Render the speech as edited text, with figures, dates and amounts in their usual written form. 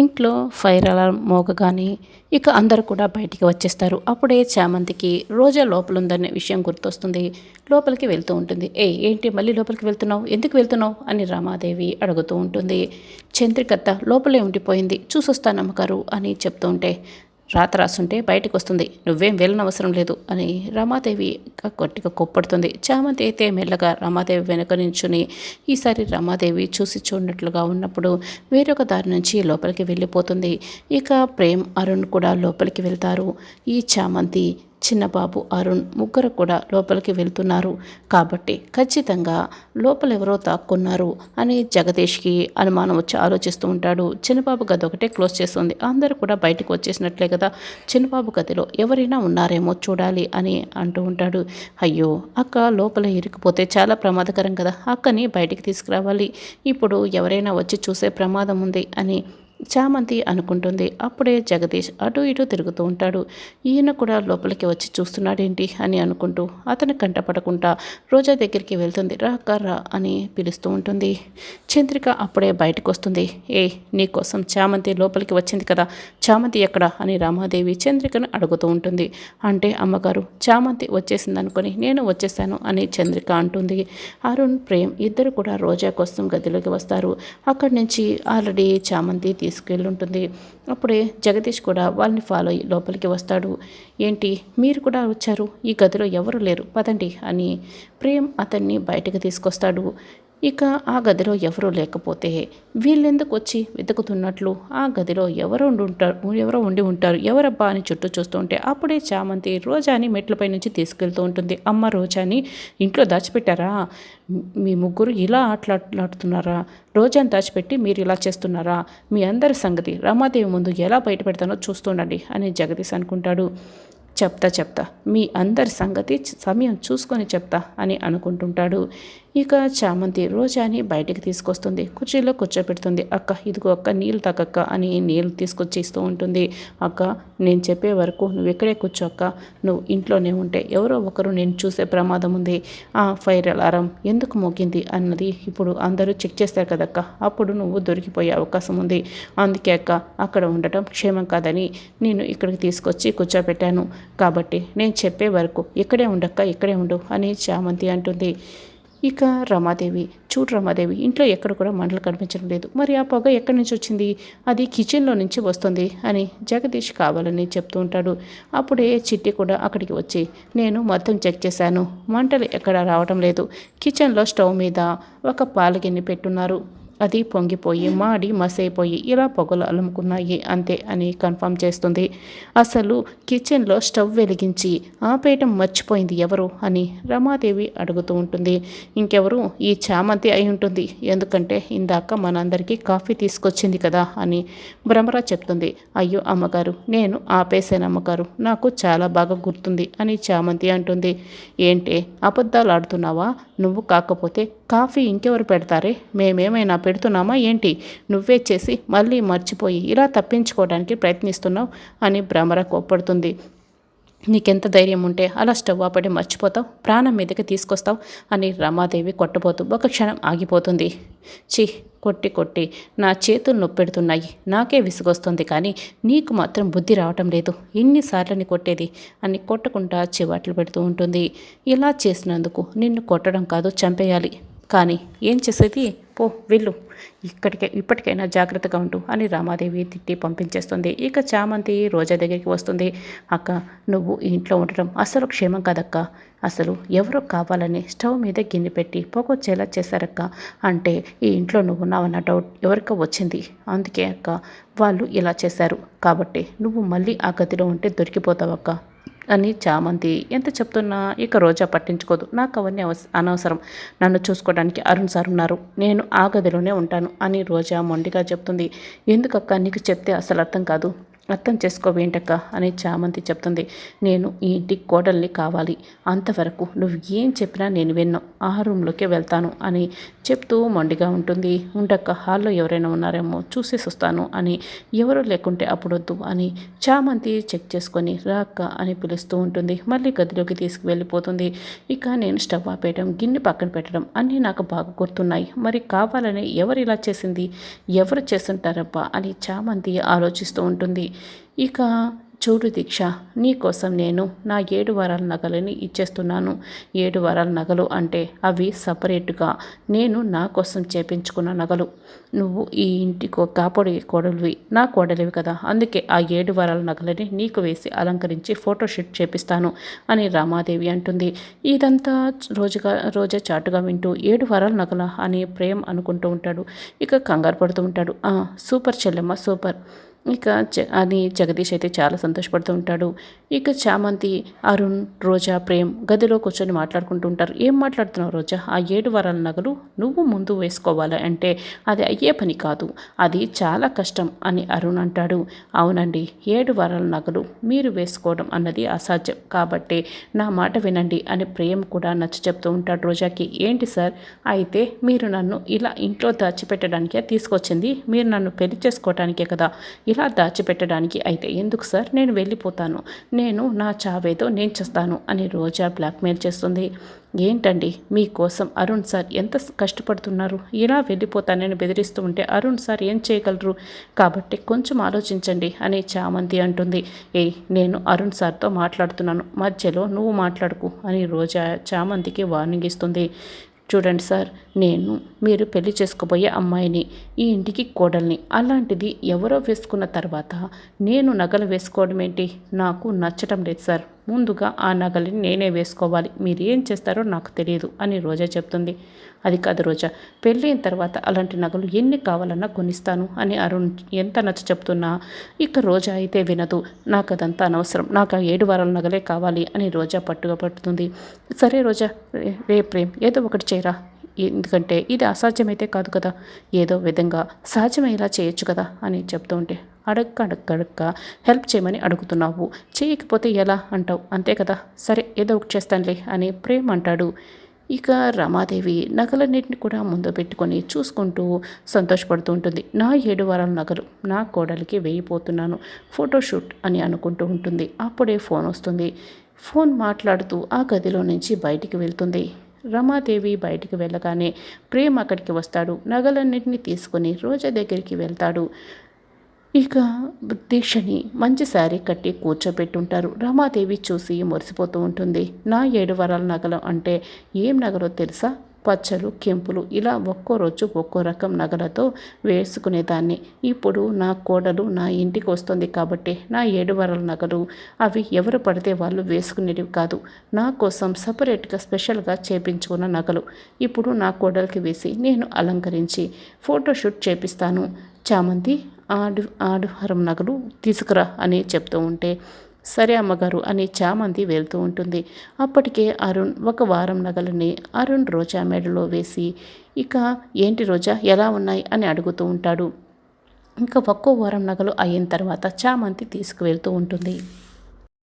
ఇంట్లో fire alarm మోగగానే ఇక అందరూ కూడా బయటికి వచ్చేస్తారు. అప్పుడే చామంతికి రోజా లోపలుందనే విషయం గుర్తొస్తుంది. లోపలికి వెళ్తూ ఉంటుంది. ఏంటి మళ్ళీ లోపలికి వెళ్తున్నావు? ఎందుకు వెళ్తున్నావు అని రమాదేవి అడుగుతూ ఉంటుంది. చంద్రికత్త లోపలే ఉండిపోయింది, చూసొస్తానమ్మగారు అని చెప్తూ ఉంటే, రాత రాసుంటే బయటకు వస్తుంది, నువ్వేం వెళ్ళనవసరం లేదు అని రమాదేవి గట్టిగా కొప్పడుతుంది. చామంతి అయితే మెల్లగా రమాదేవి వెనక నించుని ఈసారి రమాదేవి చూసి చూడనట్లుగా ఉన్నప్పుడు వేరొక దారి నుంచి లోపలికి వెళ్ళిపోతుంది. ఇక ప్రేమ్ అరుణ్ కూడా లోపలికి వెళ్తారు. ఈ చామంతి, చిన్నబాబు, అరుణ్ ముగ్గురు కూడా లోపలికి వెళ్తున్నారు. కాబట్టి ఖచ్చితంగా లోపలెవరో దాక్కున్నారు అని జగదీష్కి అనుమానం వచ్చి ఆలోచిస్తూ ఉంటాడు. చిన్నబాబు గది ఒకటే క్లోజ్ చేస్తుంది. అందరూ కూడా బయటకు వచ్చేసినట్లే కదా, చిన్నబాబు గదిలో ఎవరైనా ఉన్నారేమో చూడాలి అని అంటూ ఉంటాడు. అయ్యో, అక్క లోపల ఇరుక్కుపోతే చాలా ప్రమాదకరం కదా, అక్కని బయటికి తీసుకురావాలి, ఇప్పుడు ఎవరైనా వచ్చి చూసే ప్రమాదం ఉంది అని చామంతి అనుకుంటుంది. అప్పుడే జగదీష్ అటు ఇటు తిరుగుతూ ఉంటాడు. ఈయన కూడా లోపలికి వచ్చి చూస్తున్నాడేంటి అని అనుకుంటూ అతని కంటపడకుండా రోజా దగ్గరికి వెళ్తుంది. రా రా అని పిలుస్తూ ఉంటుంది. చంద్రిక అప్పుడే బయటకు వస్తుంది. నీకోసం చామంతి లోపలికి వచ్చింది కదా, చామంతి ఎక్కడ అని రామాదేవి చంద్రికను అడుగుతూ ఉంటుంది. అంటే అమ్మగారు, చామంతి వచ్చేసింది అనుకొని నేను వచ్చేసాను అని చంద్రిక అంటుంది. అరుణ్, ప్రేమ్ ఇద్దరు కూడా రోజా కోసం గదిలోకి వస్తారు. అక్కడి నుంచి ఆల్రెడీ చామంతి తీసుకెళ్ళుంటుంది. అప్పుడే జగదీష్ కూడా వాళ్ళని ఫాలో అయ్యి లోపలికి వస్తాడు. ఏంటి మీరు కూడా వచ్చారు, ఈ గదిలో ఎవరు లేరు, పదండి అని ప్రేమ్ అతన్ని బయటకు తీసుకొస్తాడు. ఇక ఆ గదిలో ఎవరూ లేకపోతే వీళ్ళెందుకు వచ్చి వెతుకుతున్నట్లు, ఆ గదిలో ఎవరో ఉండి ఉంటారు, ఎవరబ్బా అని చుట్టూ చూస్తూ ఉంటే అప్పుడే చామంతి రోజాని మెట్లపై నుంచి తీసుకెళ్తూ ఉంటుంది. అమ్మ, రోజాని ఇంట్లో దాచిపెట్టారా? మీ ముగ్గురు ఇలా ఆటలాడుతున్నారా? రోజాని దాచిపెట్టి మీరు ఇలా చేస్తున్నారా? మీ అందరి సంగతి రమాదేవి ముందు ఎలా బయట పెడతానో చూస్తుండండి అని జగదీష్ అనుకుంటాడు. చెప్తా మీ అందరి సంగతి సమయం చూసుకొని చెప్తా అని అనుకుంటుంటాడు. ఇక చామంతి రోజాని బయటికి తీసుకొస్తుంది. కుర్చీలో కూర్చోపెడుతుంది. అక్క, ఇదిగో అక్క, నీళ్ళు తాగక్క అని నీళ్ళు తీసుకొచ్చి ఇస్తూ ఉంటుంది. అక్క, నేను చెప్పే వరకు నువ్వు ఇక్కడే కూర్చో అక్క, నువ్వు ఇంట్లోనే ఉంటే ఎవరో ఒకరు నేను చూసే ప్రమాదం ఉంది. ఆ ఫైర్ అలారం ఎందుకు మోగింది అన్నది ఇప్పుడు అందరూ చెక్ చేస్తారు కదక్క, అప్పుడు నువ్వు దొరికిపోయే అవకాశం ఉంది. అందుకే అక్క, అక్కడ ఉండటం క్షేమం కాదని నేను ఇక్కడికి తీసుకొచ్చి కూర్చోపెట్టాను. కాబట్టి నేను చెప్పే వరకు ఇక్కడే ఉండక్క, ఇక్కడే ఉండు అని చామంతి అంటుంది. ఇక రమాదేవి, చూడు రమాదేవి, ఇంట్లో ఎక్కడ కూడా మంటలు కనిపించడం లేదు, మరి ఆ పొగ ఎక్కడి నుంచి వచ్చింది? అది కిచెన్లో నుంచి వస్తుంది అని జగదీష్ కావాలని చెప్తూ ఉంటాడు. అప్పుడే చిట్టి కూడా అక్కడికి వచ్చి, నేను మొత్తం చెక్ చేశాను, మంటలు ఎక్కడ రావటం లేదు, కిచెన్లో స్టవ్ మీద ఒక పాల గిన్నె పెట్టున్నారు, అది పొంగిపోయి మాడి మసైపోయి ఇలా పొగలు అలుముకున్నాయి అంతే అని కన్ఫర్మ్ చేస్తుంది. అసలు కిచెన్లో స్టవ్ వెలిగించి ఆపేయటం మర్చిపోయింది ఎవరు అని రమాదేవి అడుగుతూ ఉంటుంది. ఇంకెవరు, ఈ చామంతి అయి ఉంటుంది, ఎందుకంటే ఇందాక మనందరికీ కాఫీ తీసుకొచ్చింది కదా అని భ్రమరా చెప్తుంది. అయ్యో అమ్మగారు, నేను ఆపేసాను అమ్మగారు, నాకు చాలా బాగా గుర్తుంది అని చామంతి అంటుంది. ఏంటే అబద్ధాలు ఆడుతున్నావా? నువ్వు కాకపోతే కాఫీ ఇంకెవరు పెడతారే, మేమేమైనా పెడుతున్నామా ఏంటి? నువ్వే చేసి మళ్ళీ మర్చిపోయి ఇలా తప్పించుకోవడానికి ప్రయత్నిస్తున్నావు అని భ్రమర కోప్పడుతుంది. నీకెంత ధైర్యం ఉంటే అలా స్టవ్ ఆపడి మర్చిపోతావు, ప్రాణం మీదకి తీసుకొస్తావు అని రమాదేవి కొట్టబోతూ ఒక క్షణం ఆగిపోతుంది. కొట్టి నా చేతులు నొప్పెడుతున్నాయి, నాకే విసుగొస్తుంది, కానీ నీకు మాత్రం బుద్ధి రావటం లేదు, ఎన్నిసార్లని కొట్టేది అని కొట్టకుండా చివాట్లు పెడుతూ ఉంటుంది. ఇలా చేసినందుకు నిన్ను కొట్టడం కాదు, చంపేయాలి, కానీ ఏం చేసేది, పో వెళ్ళు, ఇప్పటికైనా జాగ్రత్తగా ఉండు అని రామాదేవి తిట్టి పంపించేస్తుంది. ఇక చామంతి రోజా దగ్గరికి వస్తుంది. అక్క, నువ్వు ఇంట్లో ఉండటం అసలు క్షేమం కాదక్క, అసలు ఎవరో కావాలని స్టవ్ మీద గిన్నె పెట్టి పొగొచ్చేలా చేశారక్క, అంటే ఈ ఇంట్లో నువ్వు ఉన్నావన్న డౌట్ ఎవరికో వచ్చింది, అందుకే అక్క వాళ్ళు ఇలా చేశారు, కాబట్టి నువ్వు మళ్ళీ ఆ గదిలో ఉంటే దొరికిపోతావక్క అని చామంతి ఎంత చెప్తున్నా ఇక రోజా పట్టించుకోదు. నాకు అవన్నీ అనవసరం, నన్ను చూసుకోవడానికి అరుణ్ సార్ ఉన్నారు, నేను ఆ గదిలోనే ఉంటాను అని రోజా మొండిగా చెప్తుంది. ఎందుకక్క, నీకు చెప్తే అసలు అర్థం కాదు, అర్థం చేసుకోవేంటక్క అని చామంతి చెప్తుంది. నేను ఈ ఇంటికి కోడల్ని కావాలి, అంతవరకు నువ్వు ఏం చెప్పినా నేను విన్ను, ఆ రూమ్లోకే వెళ్తాను అని చెప్తూ మొండిగా ఉంటుంది. ఉండక్క, హాల్లో ఎవరైనా ఉన్నారేమో చూసేసి వస్తాను అని, ఎవరు లేకుంటే అప్పుడొద్దు అని చామంతి చెక్ చేసుకొని రాక్క అని పిలుస్తూ ఉంటుంది. మళ్ళీ గదిలోకి తీసుకువెళ్ళిపోతుంది. ఇక నేను స్టవ్ ఆపేయడం, గిన్నె పక్కన పెట్టడం అన్నీ నాకు బాగా గుర్తున్నాయి. మరి కావాలని ఎవరు ఇలా చేసింది, ఎవరు చేస్తుంటారబ్బా అని చామంతి ఆలోచిస్తూ ఉంటుంది. ఇక చూడు దీక్ష, నీకోసం నేను నా 7 వారాల నగలని ఇచ్చేస్తున్నాను. 7 వారాల నగలు అంటే అవి సపరేట్గా నేను నా కోసం చేపించుకున్న నగలు. నువ్వు ఈ ఇంటికి కాపాడే కోడలివి, నా కోడలివి కదా, అందుకే ఆ 7 వారాల నగలని నీకు వేసి అలంకరించి ఫోటోషూట్ చేపిస్తాను అని రామాదేవి అంటుంది. ఇదంతా రోజా చాటుగా వింటూ 7 వారాల నగల అని ప్రేమ్ అనుకుంటూ ఉంటాడు. ఇక కంగారు పడుతూ ఉంటాడు. సూపర్ చెల్లెమ్మ, సూపర్ ఇక అని జగదీష్ అయితే చాలా సంతోషపడుతూ ఉంటాడు. ఇక చామంతి, అరుణ్, రోజా, ప్రేమ్ గదిలో కూర్చొని మాట్లాడుకుంటూ ఉంటారు. ఏం మాట్లాడుతున్నావు రోజా? ఆ 7 వారాల నగలు నువ్వు ముందు వేసుకోవాలి అంటే అది అయ్యే పని కాదు, అది చాలా కష్టం అని అరుణ్ అంటాడు. అవునండి, 7 వారాల నగలు మీరు వేసుకోవడం అన్నది అసాధ్యం, కాబట్టి నా మాట వినండి అని ప్రేమ్ కూడా నచ్చ చెప్తూ ఉంటాడు రోజాకి. ఏంటి సార్, అయితే మీరు నన్ను ఇలా ఇంట్లో దాచిపెట్టడానికే తీసుకొచ్చింది, మీరు నన్ను పెళ్లి చేసుకోవడానికే కదా, ఇలా దాచిపెట్టడానికి అయితే ఎందుకు సార్, నేను వెళ్ళిపోతాను, నేను నా చావేదో నేను చేస్తాను అని రోజా బ్లాక్మెయిల్ చేస్తుంది. ఏంటండి మీకోసం అరుణ్ సార్ ఎంత కష్టపడుతున్నారు, ఇలా వెళ్ళిపోతానని బెదిరిస్తూ ఉంటే అరుణ్ సార్ ఏం చేయగలరు, కాబట్టి కొంచెం ఆలోచించండి అని చామంతి అంటుంది. నేను అరుణ్ సార్తో మాట్లాడుతున్నాను, మధ్యలో నువ్వు మాట్లాడుకు అని రోజా చామంతికి వార్నింగ్ ఇస్తుంది. చూడండి సార్, మీరు పెళ్లి చేసుకోబోయే అమ్మాయిని, ఈ ఇంటికి కోడల్ని, అలాంటిది ఎవరో వేసుకున్న తర్వాత నేను నగలు వేసుకోవడం ఏంటి, నాకు నచ్చటం లేదు సార్, ముందుగా ఆ నగలని నేనే వేసుకోవాలి, మీరు ఏం చేస్తారో నాకు తెలియదు అని రోజా చెప్తుంది. అది కాదు రోజా, పెళ్ళైన తర్వాత అలాంటి నగలు ఎన్ని కావాలన్నా కొనిస్తాను అని అరుణ్ ఎంత నచ్చ చెప్తున్నా ఇక రోజా అయితే వినదు. నాకు అదంతా అనవసరం, నాకు ఆ 7 వారాల నగలే కావాలి అని రోజా పట్టుగా పట్టుతుంది. సరే రోజా, రే ప్రేమ్ ఏదో ఒకటి చేయరా, ఎందుకంటే ఇది అసాధ్యమైతే కాదు కదా, ఏదో విధంగా సాధ్యమయ్యేలా చేయొచ్చు కదా అని చెప్తూ ఉంటే అడక్క హెల్ప్ చేయమని అడుగుతున్నావు, చేయకపోతే ఎలా అంటావు, అంతే కదా, సరే ఏదో ఒకటి చేస్తానులే అని ప్రేమ్ అంటాడు. ఇక రమాదేవి నగలన్నింటిని కూడా ముందు పెట్టుకొని చూసుకుంటూ సంతోషపడుతూ ఉంటుంది. నా 7 వారాల నగలు నా కోడలికి వేయిపోతున్నాను, ఫోటోషూట్ అని అనుకుంటూ ఉంటుంది. అప్పుడే ఫోన్ వస్తుంది. ఫోన్ మాట్లాడుతూ ఆ గదిలో నుంచి బయటికి వెళ్తుంది. రమాదేవి బయటికి వెళ్ళగానే ప్రేమ్ అక్కడికి వస్తాడు. నగలన్నింటినీ తీసుకొని రోజా దగ్గరికి వెళ్తాడు. ఇక దీక్షని మంచి శారీ కట్టి కూర్చోబెట్టుంటారు. రమాదేవి చూసి మురిసిపోతూ ఉంటుంది. నా 7 వారాల నగలు అంటే ఏం నగలో తెలుసా, పచ్చలు, కెంపులు ఇలా ఒక్కో రోజు ఒక్కో రకం నగలతో వేసుకునేదాన్ని. ఇప్పుడు నా కోడలు నా ఇంటికి వస్తుంది కాబట్టి నా 7 వారాల నగలు అవి ఎవరు పడితే వాళ్ళు వేసుకునేవి కాదు, నా కోసం సపరేట్గా స్పెషల్గా చేపించుకున్న నగలు. ఇప్పుడు నా కోడలికి వేసి నేను అలంకరించి ఫోటోషూట్ చేపిస్తాను. చామంతి, ఆడుహారం నగలు తీసుకురా అని చెప్తూ ఉంటే సరే అమ్మగారు అని చామంతి వెళ్తూ ఉంటుంది. అప్పటికే అరుణ్ 1 వారం నగలని అరుణ్ రోజా మెడలో వేసి ఇక ఏంటి రోజా ఎలా ఉన్నాయి అని అడుగుతూ ఉంటాడు. ఇంకా 1 వారం నగలు అయిన తర్వాత చామంతి తీసుకువెళ్తూ ఉంటుంది.